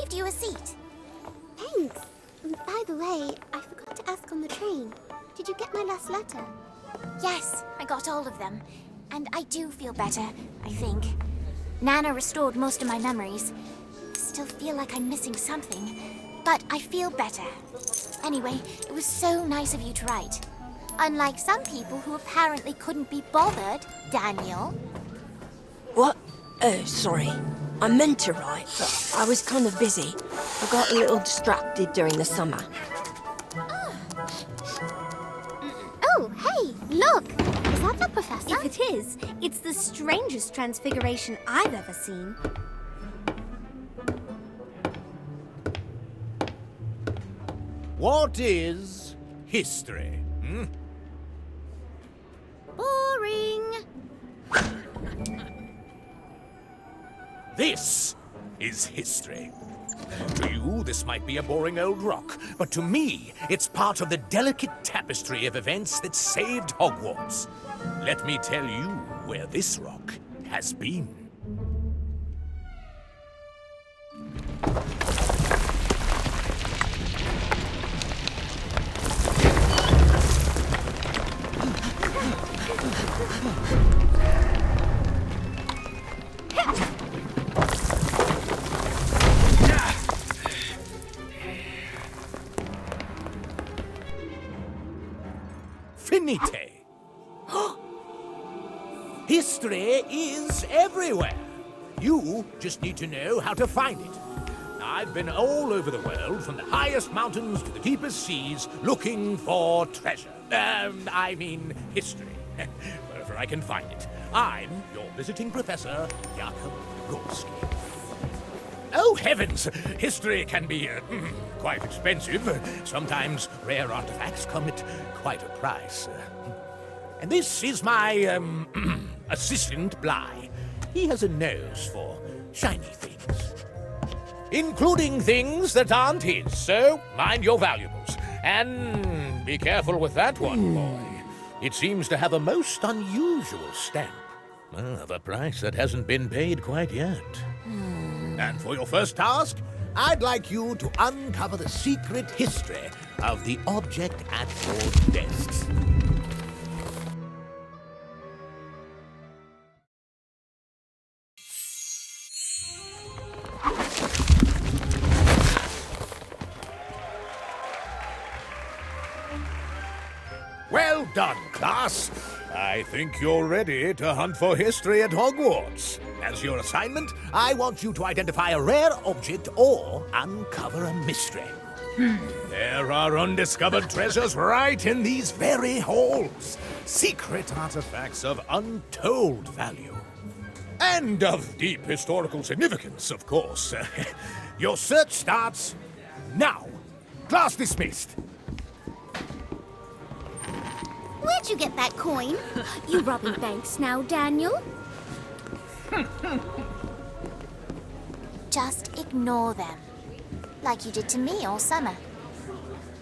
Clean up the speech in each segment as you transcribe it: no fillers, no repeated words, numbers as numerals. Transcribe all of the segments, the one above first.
saved you a seat. Thanks. By the way, I forgot to ask on the train. Did you get my last letter? Yes, I got all of them. And I do feel better, I think. Nana restored most of my memories. Still feel like I'm missing something, but I feel better. Anyway, it was so nice of you to write. Unlike some people who apparently couldn't be bothered, Daniel. What? Oh, sorry. I meant to write, but I was kind of busy. I got a little distracted during the summer. Oh, hey, look! Is that the professor? If it is, it's the strangest transfiguration I've ever seen. What is history? Boring! This is history. To you, this might be a boring old rock, but to me, it's part of the delicate tapestry of events that saved Hogwarts. Let me tell you where this rock has been. Finite. History is everywhere. You just need to know how to find it. I've been all over the world, from the highest mountains to the deepest seas, looking for treasure. I mean history. Wherever I can find it. I'm your visiting professor, Jakob Gorski. Oh, heavens! History can be quite expensive. Sometimes rare artifacts come at quite a price. And this is my, assistant, Bly. He has a nose for shiny things. Including things that aren't his, so mind your valuables. And be careful with that one, boy. It seems to have a most unusual stamp. Of a price that hasn't been paid quite yet. And for your first task, I'd like you to uncover the secret history of the object at your desks. Well done, class. I think you're ready to hunt for history at Hogwarts. As your assignment, I want you to identify a rare object or uncover a mystery. There are undiscovered treasures right in these very halls. Secret artifacts of untold value. And of deep historical significance, of course. Your search starts now. Class dismissed. Where'd you get that coin? You robbing banks now, Daniel? Just ignore them. Like you did to me all summer.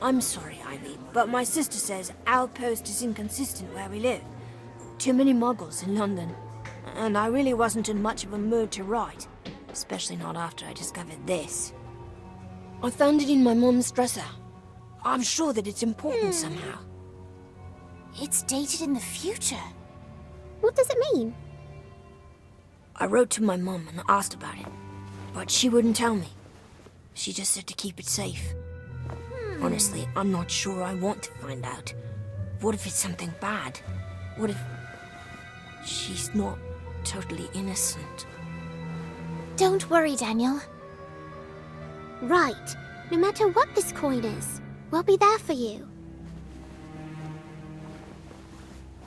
I'm sorry, Ivy, but my sister says our post is inconsistent where we live. Too many muggles in London. And I really wasn't in much of a mood to write. Especially not after I discovered this. I found it in my mum's dresser. I'm sure that it's important somehow. It's dated in the future. What does it mean? I wrote to my mum and asked about it, but she wouldn't tell me. She just said to keep it safe. Honestly, I'm not sure I want to find out. What if it's something bad? What if she's not totally innocent? Don't worry, Daniel. Right. No matter what this coin is, we'll be there for you.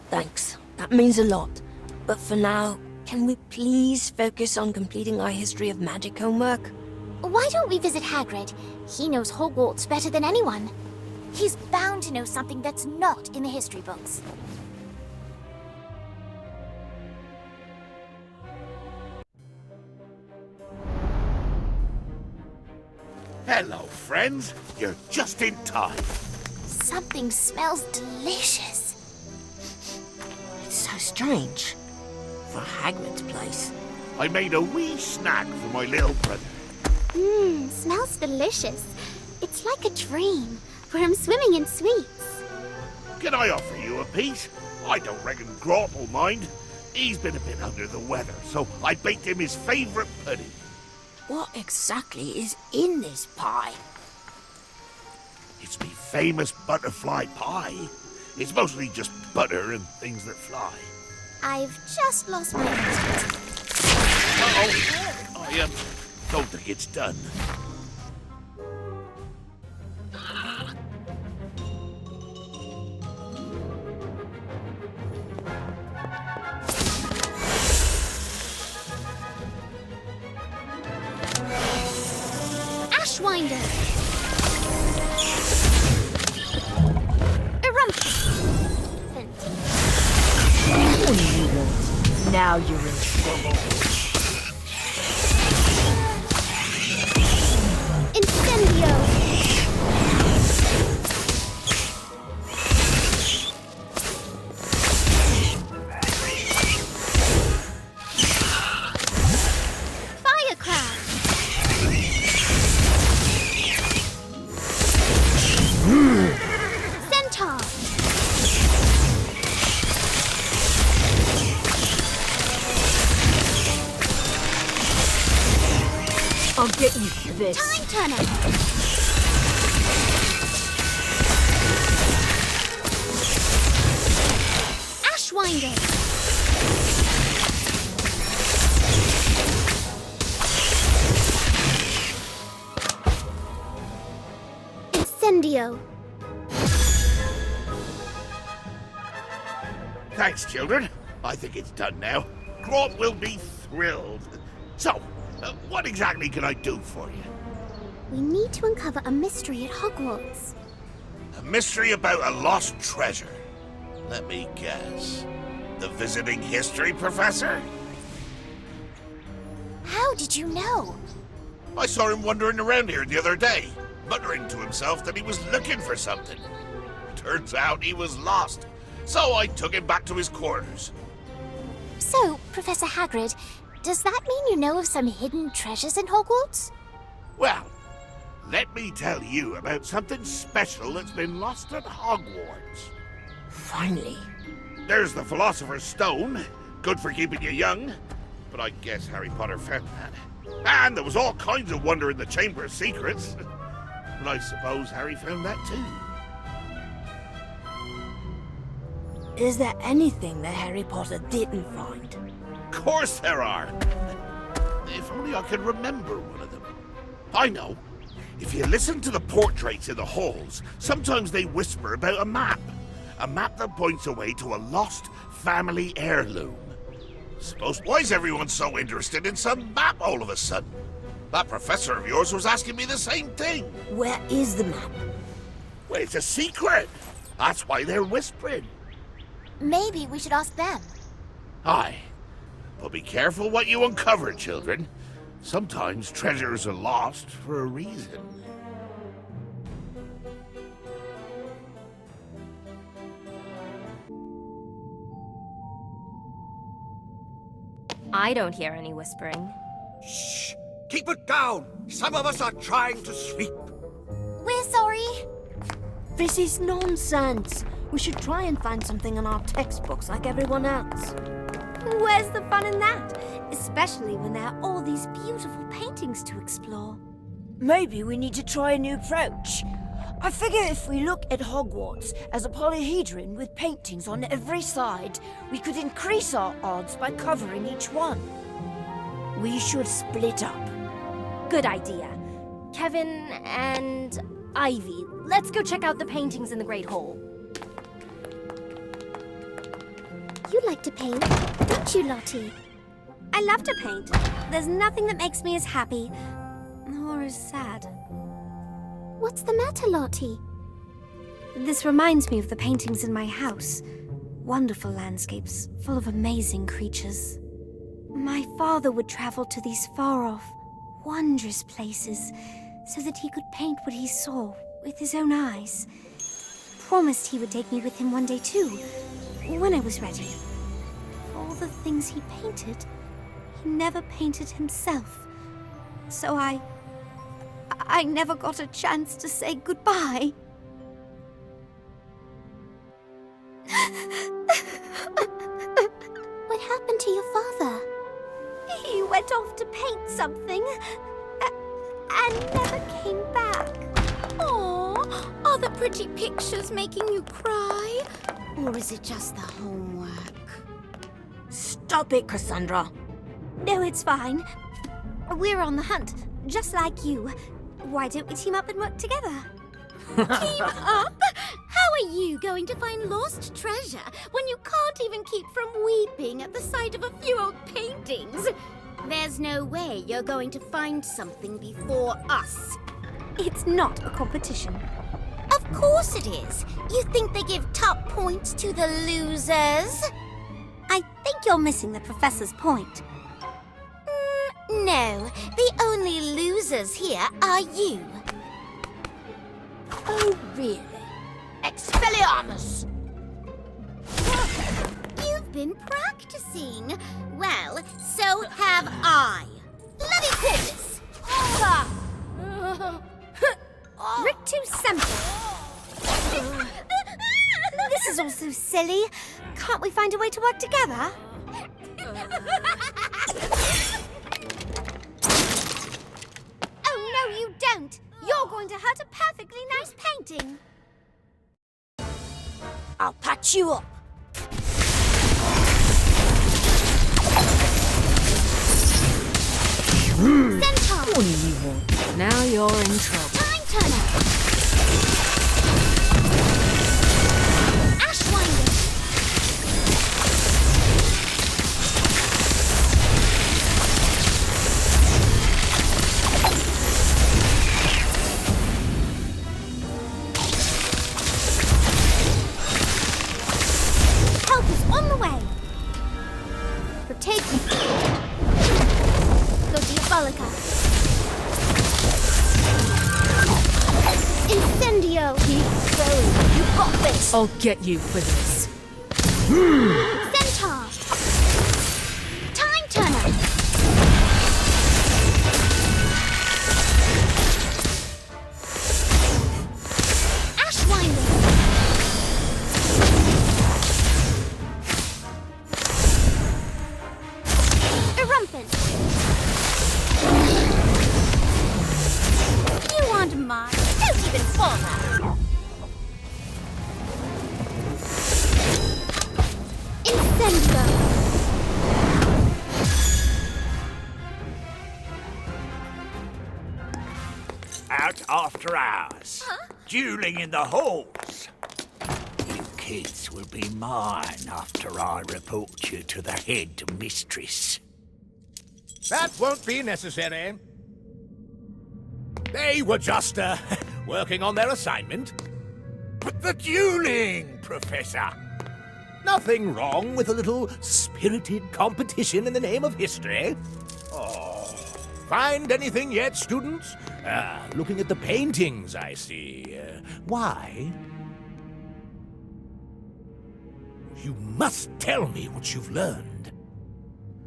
Thanks. That means a lot. But for now, can we please focus on completing our history of magic homework? Why don't we visit Hagrid? He knows Hogwarts better than anyone. He's bound to know something that's not in the history books. Hello, friends. You're just in time. Something smells delicious. It's so strange. For Hagrid's place. I made a wee snack for my little brother. Smells delicious. It's like a dream, where I'm swimming in sweets. Can I offer you a piece? I don't reckon Grop will mind. He's been a bit under the weather, so I baked him his favourite pudding. What exactly is in this pie? It's me famous butterfly pie. It's mostly just butter and things that fly. I've just lost my interest. Uh-oh. I don't think it's done. Ashwinder! Now you're in trouble. Incendio! Firecraft! Centaur! I'll get you for this. Time Turner! Ashwinder! Incendio! Thanks, children. I think it's done now. Grop will be thrilled. So, what exactly can I do for you? We need to uncover a mystery at Hogwarts. A mystery about a lost treasure. Let me guess. The visiting history professor? How did you know? I saw him wandering around here the other day, muttering to himself that he was looking for something. Turns out he was lost, so I took him back to his quarters. So, Professor Hagrid, does that mean you know of some hidden treasures in Hogwarts? Well, let me tell you about something special that's been lost at Hogwarts. Finally. There's the Philosopher's Stone, good for keeping you young, but I guess Harry Potter found that. And there was all kinds of wonder in the Chamber of Secrets, but I suppose Harry found that too. Is there anything that Harry Potter didn't find? Of course there are. If only I could remember one of them. I know. If you listen to the portraits in the halls, sometimes they whisper about a map. A map that points away to a lost family heirloom. Suppose why is everyone so interested in some map all of a sudden? That professor of yours was asking me the same thing. Where is the map? Well, it's a secret. That's why they're whispering. Maybe we should ask them. Aye. But be careful what you uncover, children. Sometimes treasures are lost for a reason. I don't hear any whispering. Shh! Keep it down! Some of us are trying to sleep. We're sorry. This is nonsense. We should try and find something in our textbooks like everyone else. Where's the fun in that? Especially when there are all these beautiful paintings to explore. Maybe we need to try a new approach. I figure if we look at Hogwarts as a polyhedron with paintings on every side, we could increase our odds by covering each one. We should split up. Good idea. Kevin and Ivy, let's go check out the paintings in the Great Hall. You like to paint, don't you, Lottie? I love to paint. There's nothing that makes me as happy or as sad. What's the matter, Lottie? This reminds me of the paintings in my house. Wonderful landscapes full of amazing creatures. My father would travel to these far-off, wondrous places so that he could paint what he saw with his own eyes. Promised he would take me with him one day too, when I was ready. For all the things he painted, he never painted himself. So I I never got a chance to say goodbye. What happened to your father? He went off to paint something and never came back. Aw, are the pretty pictures making you cry? Or is it just the homework? Stop it, Cassandra. No, it's fine. We're on the hunt, just like you. Why don't we team up and work together? Team up? How are you going to find lost treasure when you can't even keep from weeping at the sight of a few old paintings? There's no way you're going to find something before us. It's not a competition. Of course it is. You think they give top points to the losers? I think you're missing the professor's point. No, the only losers here are you. Oh, really? Expelliarmus! You've been practicing. Well, so have I. Bloody corpus! Rictus Semper. This is all so silly. Can't we find a way to work together? Oh, no, you don't. You're going to hurt a perfectly nice painting. I'll patch you up. Centaur! What do you want? Now you're in trouble. Time Turner! Ashwinder! Help is on the way. Protect me. Go Diabolica. Incendio! Keep going. You got this. I'll get you for this. Centaur! Time Turner! Ashwinder! Erumpent! You want mine? Don't even bother! Incendio! Out after hours. Dueling in the halls. You kids will be mine after I report you to the head mistress. That won't be necessary. They were just, working on their assignment. But the dueling, Professor! Nothing wrong with a little spirited competition in the name of history. Oh, find anything yet, students? Looking at the paintings, I see. Why? You must tell me what you've learned.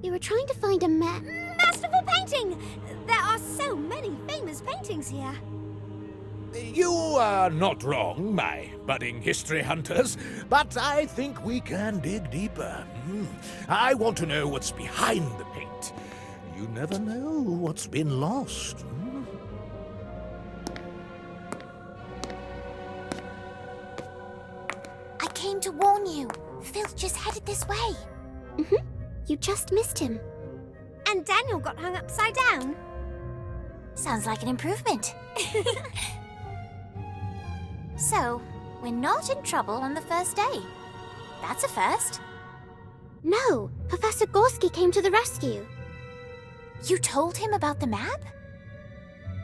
We were trying to find a map. Masterful painting! There are so many famous paintings here. You are not wrong, my budding history hunters, but I think we can dig deeper. I want to know what's behind the paint. You never know what's been lost. I came to warn you. Filth just headed this way. You just missed him. And Daniel got hung upside down. Sounds like an improvement. So, we're not in trouble on the first day. That's a first. No, Professor Gorski came to the rescue. You told him about the map?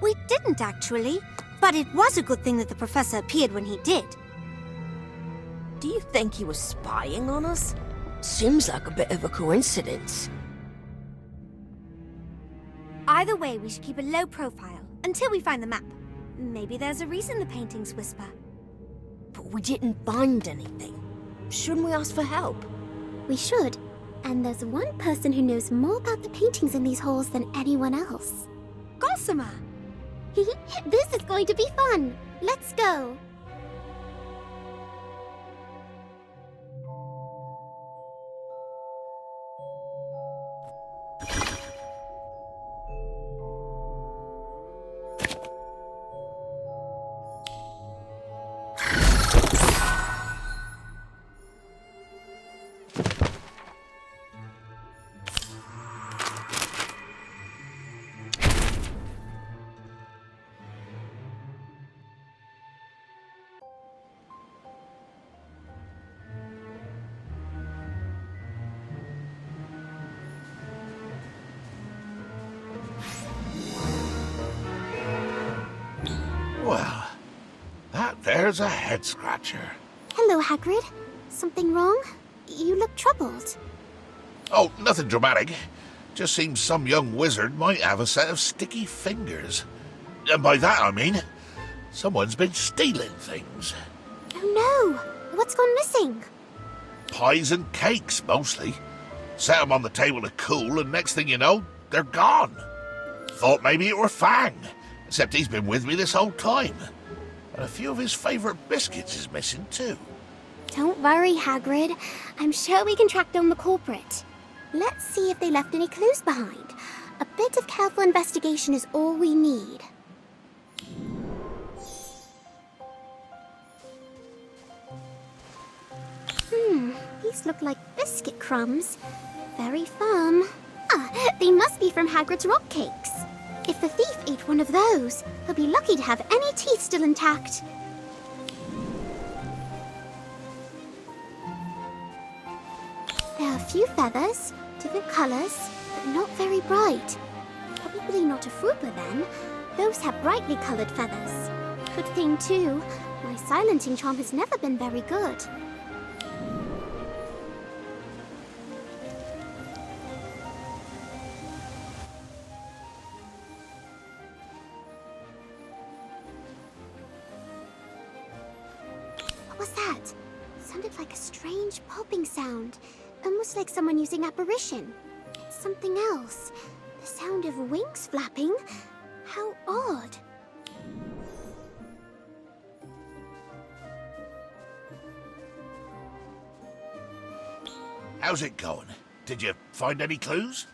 We didn't actually, but it was a good thing that the professor appeared when he did. Do you think he was spying on us? Seems like a bit of a coincidence. Either way, we should keep a low profile until we find the map. Maybe there's a reason the paintings whisper. But we didn't find anything. Shouldn't we ask for help? We should. And there's one person who knows more about the paintings in these halls than anyone else. Gossamer! This is going to be fun. Let's go. Well, that there's a head scratcher. Hello, Hagrid. Something wrong? You look troubled. Oh, nothing dramatic. Just seems some young wizard might have a set of sticky fingers. And by that I mean, someone's been stealing things. Oh no! What's gone missing? Pies and cakes, mostly. Set 'em on the table to cool, and next thing you know, they're gone. Thought maybe it were Fang, except he's been with me this whole time. And a few of his favourite biscuits is missing too. Don't worry, Hagrid. I'm sure we can track down the culprit. Let's see if they left any clues behind. A bit of careful investigation is all we need. These look like biscuit crumbs. Very firm. They must be from Hagrid's rock cakes. If the thief ate one of those, he'll be lucky to have any teeth still intact. There are a few feathers, different colours, but not very bright. Probably not a Fruber then. Those have brightly coloured feathers. Good thing too, my silencing charm has never been very good. What was that? Sounded like a strange popping sound. Almost like someone using apparition. It's something else. The sound of wings flapping. How odd. How's it going? Did you find any clues?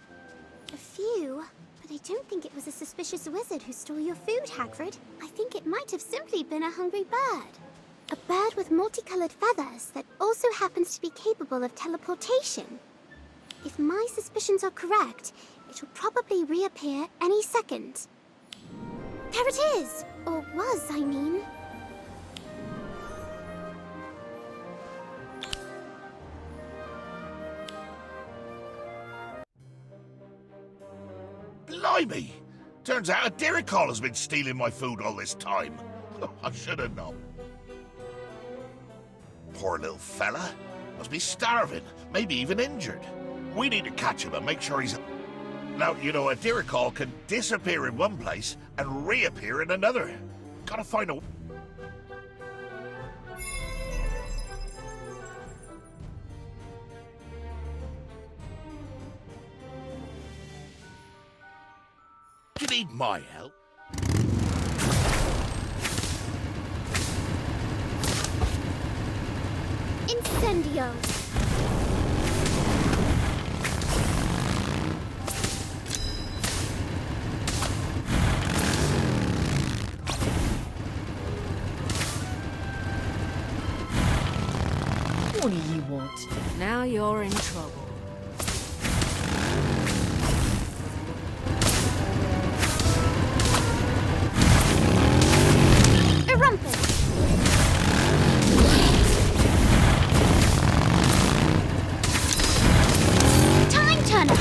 A few, but I don't think it was a suspicious wizard who stole your food, Hagrid. I think it might have simply been a hungry bird. A bird with multicolored feathers that also happens to be capable of teleportation. If my suspicions are correct, it will probably reappear any second. There it is! Or was, I mean. Blimey! Turns out a Diricol has been stealing my food all this time. I should have known. Poor little fella. Must be starving, maybe even injured. We need to catch him and make sure he's... Now, you know, a Diricol can disappear in one place and reappear in another. Gotta find a... You need my help? Incendio! What do you want? Now you're in trouble. Time Turner!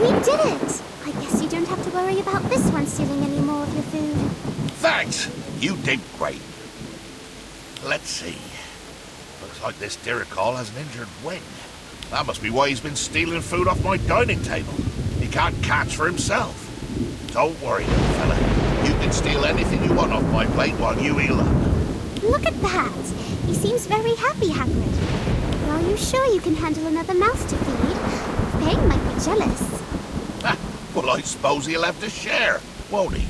We did it! I guess you don't have to worry about this one stealing any more of your food. Thanks! You did great. Let's see. Looks like this Diricol has an injured wing. That must be why he's been stealing food off my dining table. He can't catch for himself. Don't worry, little fella. You can steal anything you want off my plate while you heal up. Look at that! He seems very happy, Hagrid. Are you sure you can handle another mouse to feed? They might be jealous. Well, I suppose he'll have to share, won't he?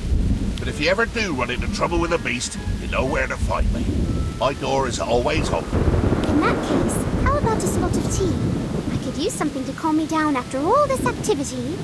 But if you ever do run into trouble with a beast, you know where to find me. My door is always open. In that case, how about a spot of tea? I could use something to calm me down after all this activity.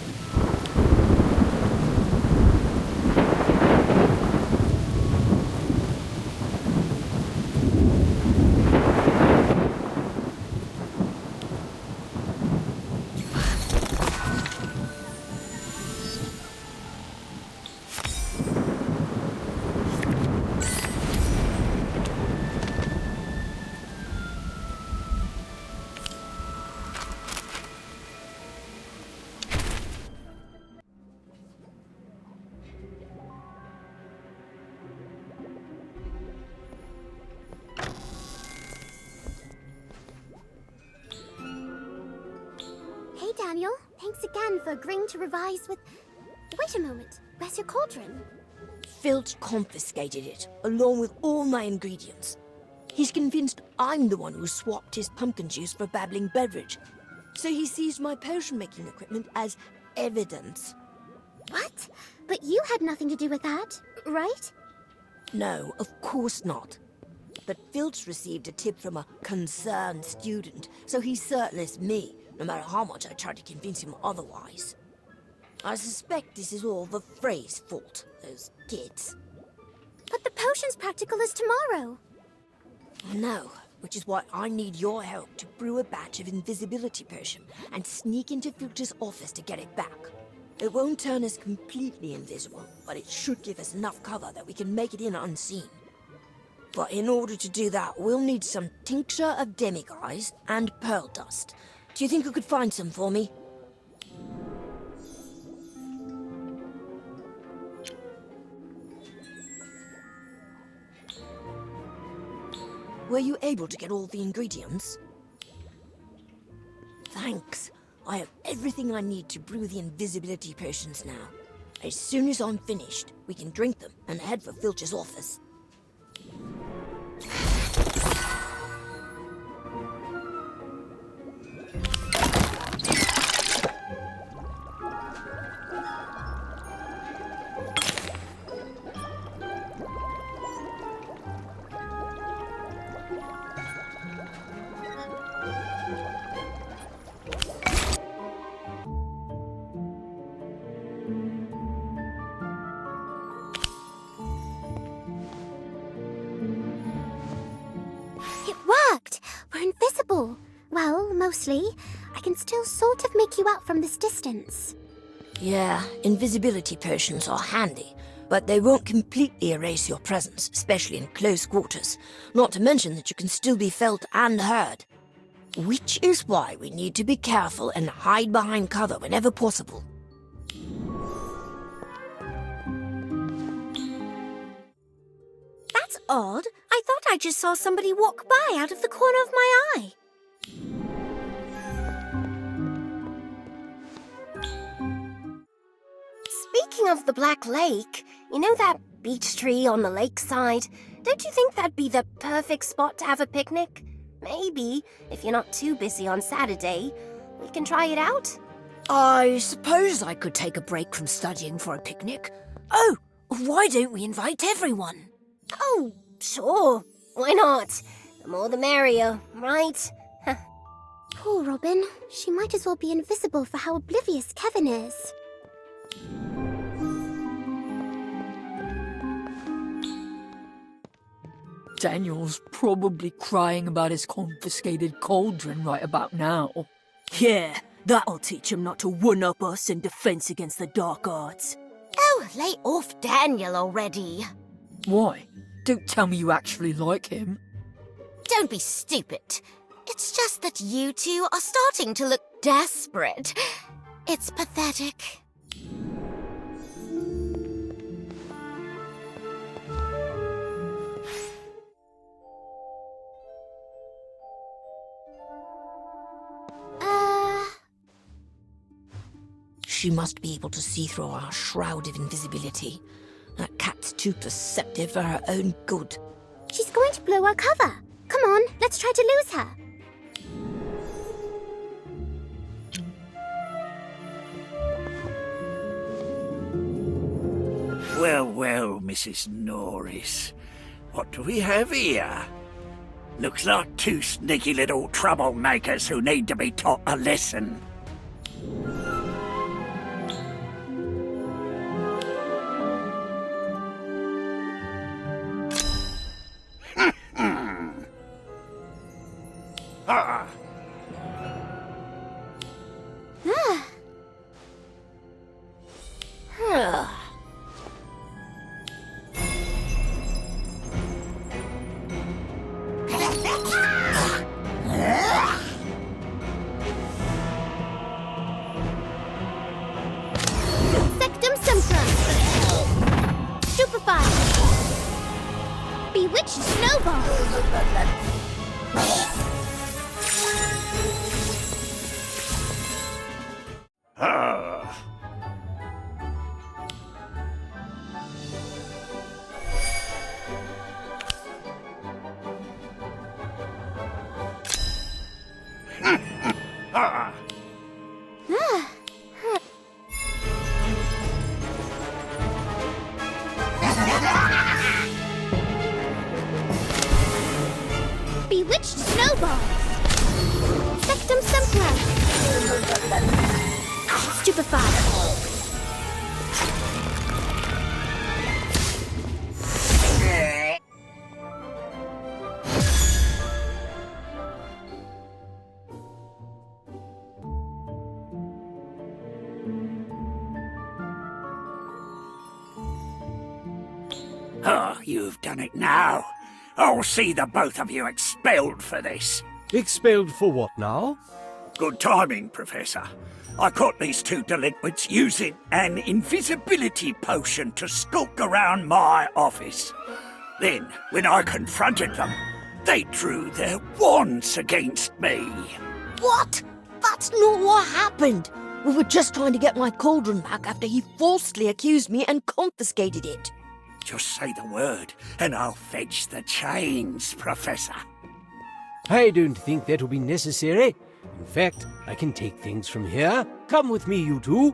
Hey, Daniel. Thanks again for agreeing to revise with... Wait a moment. Where's your cauldron? Filch confiscated it, along with all my ingredients. He's convinced I'm the one who swapped his pumpkin juice for babbling beverage. So he sees my potion-making equipment as evidence. What? But you had nothing to do with that, right? No, of course not. But Filch received a tip from a concerned student, so he's certain it's me, no matter how much I try to convince him otherwise. I suspect this is all the Frey's fault, those kids. But the potion's practical is tomorrow. No, which is why I need your help to brew a batch of invisibility potion and sneak into Filch's office to get it back. It won't turn us completely invisible, but it should give us enough cover that we can make it in unseen. But in order to do that, we'll need some tincture of demiguise and pearl dust. Do you think you could find some for me? Were you able to get all the ingredients? Thanks. I have everything I need to brew the invisibility potions now. As soon as I'm finished, we can drink them and head for Filch's office. It worked! We're invisible. Well, mostly. I can still sort of make you out from this distance. Yeah, invisibility potions are handy, but they won't completely erase your presence, especially in close quarters. Not to mention that you can still be felt and heard. Which is why we need to be careful and hide behind cover whenever possible. That's odd. I thought I just saw somebody walk by out of the corner of my eye. Speaking of the Black Lake, you know that beech tree on the lakeside? Don't you think that'd be the perfect spot to have a picnic? Maybe, if you're not too busy on Saturday, we can try it out? I suppose I could take a break from studying for a picnic. Oh, why don't we invite everyone? Oh, sure. Why not? The more the merrier, right? Poor Robin. She might as well be invisible for how oblivious Kevin is. Daniel's probably crying about his confiscated cauldron right about now. Yeah, that'll teach him not to one-up us in defense against the dark arts. Oh, lay off Daniel already. Why? Don't tell me you actually like him. Don't be stupid. It's just that you two are starting to look desperate. It's pathetic. She must be able to see through our shroud of invisibility. That cat's too perceptive for her own good. She's going to blow our cover. Come on, let's try to lose her. Well, well, Mrs. Norris. What do we have here? Looks like two sneaky little troublemakers who need to be taught a lesson. Ah. Sectum Sempra. Stupefy. Bewitched Snowball. Bewitched Snowball. Sectum Sempra. Stupefy. Oh, you've done it now. I'll see the both of you expelled for this. Expelled for what now? Good timing, Professor. I caught these two delinquents using an invisibility potion to skulk around my office. Then, when I confronted them, they drew their wands against me. What? That's not what happened. We were just trying to get my cauldron back after he falsely accused me and confiscated it. Just say the word, and I'll fetch the chains, Professor. I don't think that will be necessary. In fact, I can take things from here. Come with me, you two.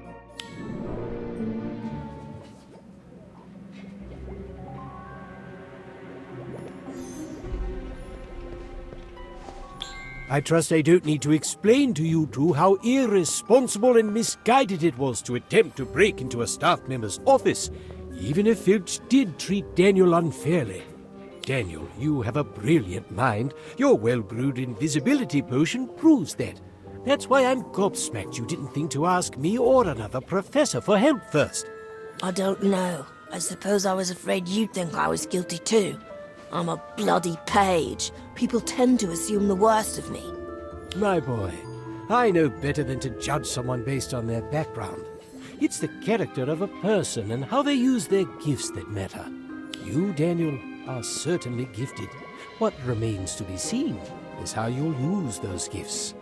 I trust I don't need to explain to you two how irresponsible and misguided it was to attempt to break into a staff member's office, even if Filch did treat Daniel unfairly. Daniel, you have a brilliant mind. Your well-brewed invisibility potion proves that. That's why I'm gobsmacked you didn't think to ask me or another professor for help first. I don't know. I suppose I was afraid you'd think I was guilty too. I'm a bloody page. People tend to assume the worst of me. My boy, I know better than to judge someone based on their background. It's the character of a person and how they use their gifts that matter. You, Daniel, are certainly gifted. What remains to be seen is how you'll use those gifts.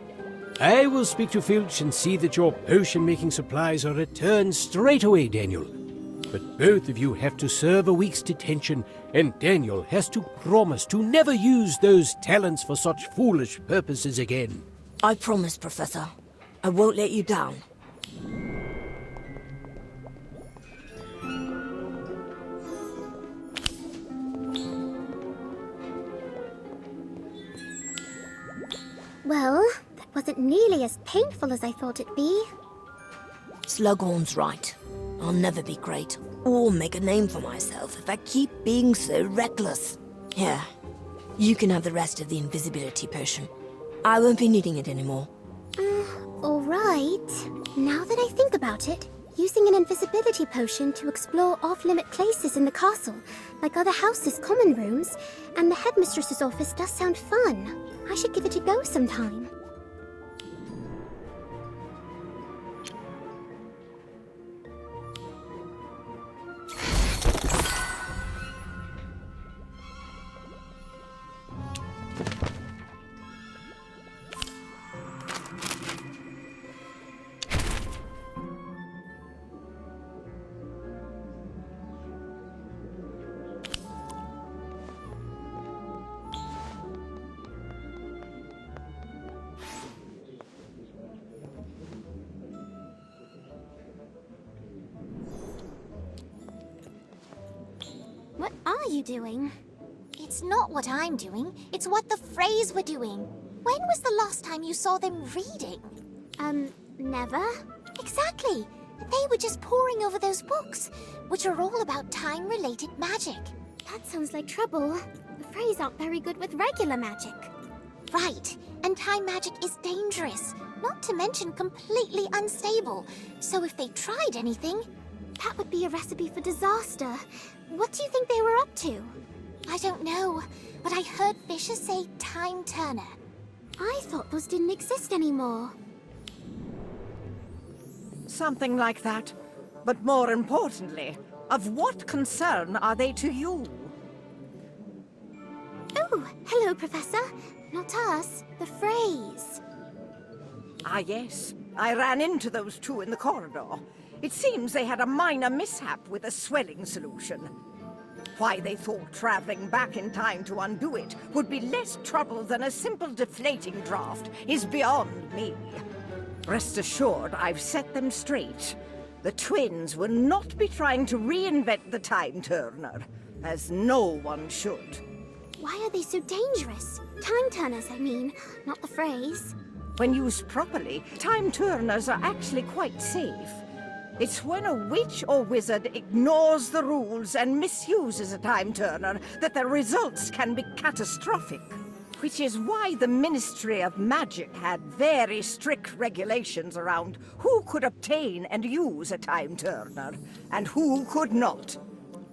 I will speak to Filch and see that your potion-making supplies are returned straight away, Daniel. But both of you have to serve a week's detention, and Daniel has to promise to never use those talents for such foolish purposes again. I promise, Professor. I won't let you down. Well, that wasn't nearly as painful as I thought it'd be. Slugwarn's right. I'll never be great, or make a name for myself if I keep being so reckless. Here, you can have the rest of the invisibility potion. I won't be needing it anymore. All right. Now that I think about it, using an invisibility potion to explore off-limit places in the castle, like other houses' common rooms, and the headmistress's office does sound fun. I should give it a go sometime. you doing? It's not what I'm doing, it's what the Freys were doing. When was the last time you saw them reading? Never? Exactly. They were just poring over those books, which are all about time-related magic. That sounds like trouble. The Freys aren't very good with regular magic. Right, and time magic is dangerous, not to mention completely unstable. So if they tried anything... That would be a recipe for disaster. What do you think they were up to? I don't know, but I heard Fisher say Time Turner. I thought those didn't exist anymore. Something like that. But more importantly, of what concern are they to you? Oh, hello, Professor. Not us, the Freys. Ah, yes. I ran into those two in the corridor. It seems they had a minor mishap with a swelling solution. Why they thought traveling back in time to undo it would be less trouble than a simple deflating draft is beyond me. Rest assured, I've set them straight. The twins will not be trying to reinvent the time turner, as no one should. Why are they so dangerous? Time turners, I mean, not the Freys. When used properly, time turners are actually quite safe. It's when a witch or wizard ignores the rules and misuses a time turner that the results can be catastrophic. Which is why the Ministry of Magic had very strict regulations around who could obtain and use a time turner, and who could not.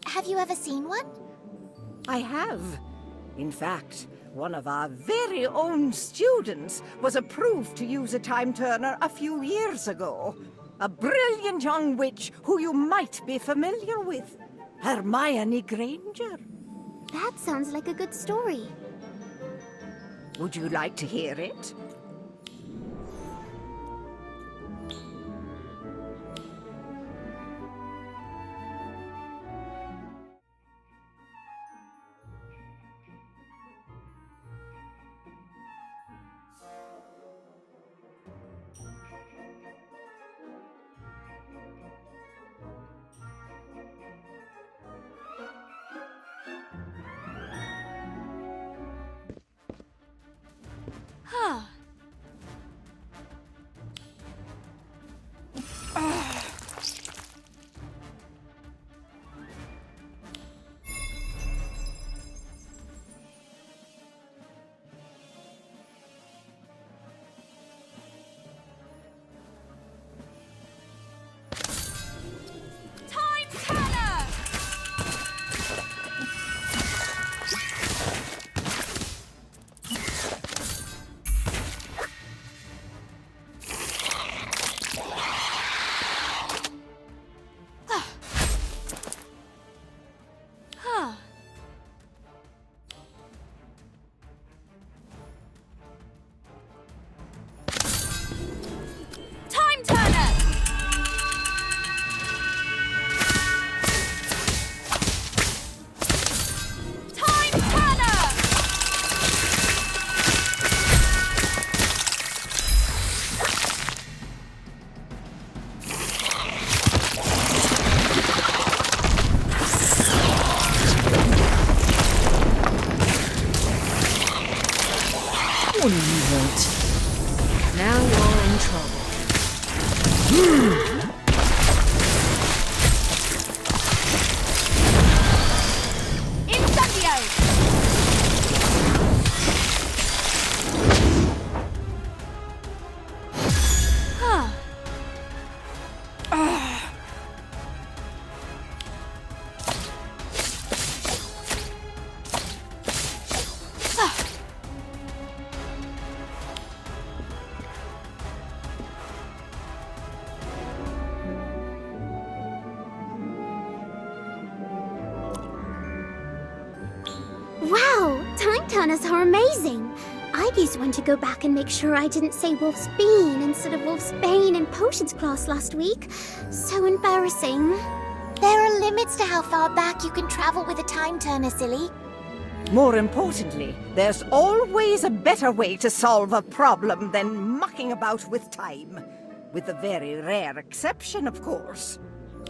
Have you ever seen one? I have. In fact, one of our very own students was approved to use a time turner a few years ago. A brilliant young witch who you might be familiar with. Hermione Granger. That sounds like a good story. Would you like to hear it? What do you want? Now you're in trouble. Incendio! Wow, time turners are amazing. I-GGames went to go back and make sure I didn't say Wolf's Bean instead of Wolf's Bane in potions class last week. So embarrassing. There are limits to how far back you can travel with a time turner, silly. More importantly, there's always a better way to solve a problem than mucking about with time. With the very rare exception, of course.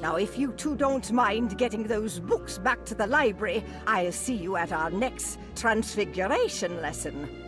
Now, if you two don't mind getting those books back to the library, I'll see you at our next transfiguration lesson.